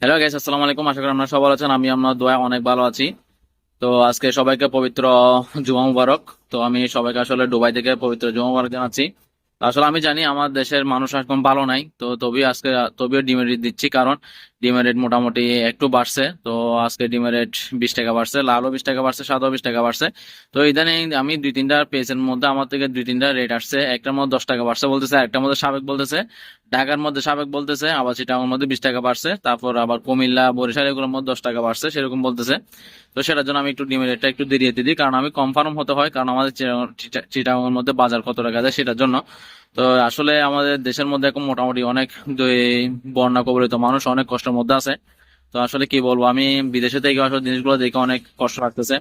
Hello guys, আসসালামু আলাইকুম। আশা করি আপনারা সবাই ভালো আছেন। আমি আপনার দোয়া অনেক ভালো আছি। তো আজকে সবাইকে পবিত্র জুমা মুবারক। তো আমি সবাইকে আসলে দুবাই থেকে পবিত্র জুমা মুবারক জানাচ্ছি। তো আসলে আমি জানি আমার দেশের মানুষ এখন ভালো নাই, তো তবেও ডিমের রেট দিচ্ছি, কারণ ডিমের রেট মোটামুটি একটু বাড়ছে। তো আজকে ডিমের রেট 20 টাকা বাড়ছে, লালও 20 টাকা বাড়ছে, সাদাও 20 টাকা বাড়ছে। তো ইদানিং আমি দুই তিনটা পেজের মধ্যে আমার থেকে দুই তিনটা রেট আসছে। একটার মধ্যে 10 টাকা বাড়ছে বলতেছে, একটার মধ্যে সাবেক বলতেছে, ঢাকার মধ্যে সাবেক বলতেছে, আবার চিটাগংয়ের মধ্যে 20 টাকা বাড়ছে, তারপর আবার কুমিল্লা বরিশাল এগুলোর মধ্যে 10 টাকা বাড়ছে সেরকম বলতেছে। তো সেটার জন্য আমি একটু ডিমের রেটটা একটু দেরিয়ে দিই, কারণ আমি কনফার্ম হতে হয়, কারণ আমাদের চিটাগংয়ের মধ্যে বাজার কত টাকা যায় সেটার জন্য। তো আসলে আমাদের দেশের মধ্যে এখন মোটামুটি অনেক বন্যা কবলিত মানুষ অনেক কষ্টের মধ্যে আছে। তো আসলে কি বলবো, আমি বিদেশে থেকে আসলে জিনিসগুলো দেখে অনেক কষ্ট লাগতেছে।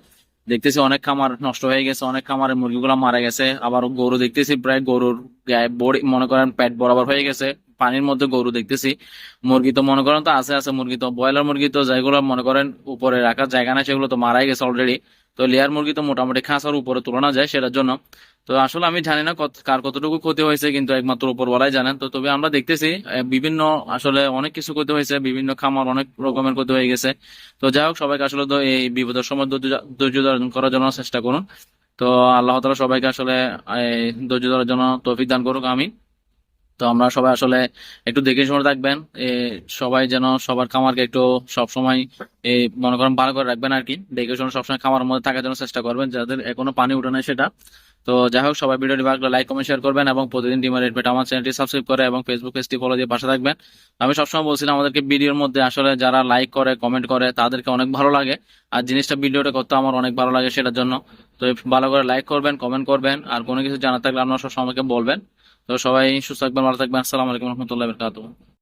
দেখতেছি অনেক খামার নষ্ট হয়ে গেছে, অনেক খামারের মুরগিগুলো মারা গেছে। আবার গরু দেখতেছি প্রায় গরুর গায়ে বড়ি মনে করেন পেট বরাবর হয়ে গেছে, পানির মধ্যে গরু দেখতেছি। মুরগি তো মনে করেন তো আছে আছে, মুরগি তো ব্রয়লার মুরগি তো যেগুলো মনে করেন উপরে রাখার জায়গা না, সেগুলো তো মারাই গেছে অলরেডি। তো লেয়ার মুরগি তো মোটামুটি খাঁচার উপরে তুলনা যায় সেটার জন্য। তো আসলে আমি জানি না কার কতটুকু ক্ষতি হয়েছে, কিন্তু একমাত্র উপরওয়ালাই জানেন। তো তবে আমরা দেখতেছি বিভিন্ন আসলে অনেক কিছু ক্ষতি হয়েছে, বিভিন্ন খামার অনেক রকমের ক্ষতি হয়ে গেছে। তো যাই হোক, সবাইকে আসলে তো এই বিপদের সময় ধৈর্য ধারণ করার জন্য চেষ্টা করুন। তো আল্লাহ তাআলা সবাইকে আসলে ধৈর্য ধরার জন্য তৌফিক দান করুক, আমি। তো আমরা সবাই আসলে একটু দেখে শুনে থাকবেন। সবাই যেন সবার খামারকে একটু সব সময় মনে করেন ভালো করে রাখবেন আর কি। দেখে শুনে সবসময় খামারের মধ্যে থাকার জন্য চেষ্টা করবেন, যাদের এখনো পানি উঠে নাই সেটা। তো যাই হোক, সবাই ভিডিওটি ভালো লাগলে লাইক কমেন্ট শেয়ার করবেন, এবং প্রতিদিন ডিমার রেট আমার চ্যানেলটি সাবস্ক্রাইব করে এবং ফেসবুক পেজটি ফলো দিয়ে পাশে থাকবেন। আমি সবসময় বলছিলাম আমাদেরকে ভিডিওর মধ্যে আসলে যারা লাইক করে কমেন্ট করে তাদেরকে অনেক ভালো লাগে, আর জিনিসটা ভিডিওটা করতে আমার অনেক ভালো লাগে সেটার জন্য। তো ভালো করে লাইক করবেন, কমেন্ট করবেন, আর কোনো কিছু জানার থাকলে আপনারা সব সময়কে বলবেন। তো সবাই সুস্থ থাকবেন, ভালো থাকবেন। আসসালামু আলাইকুম রহমতুল্লাহ বরকাতুহ।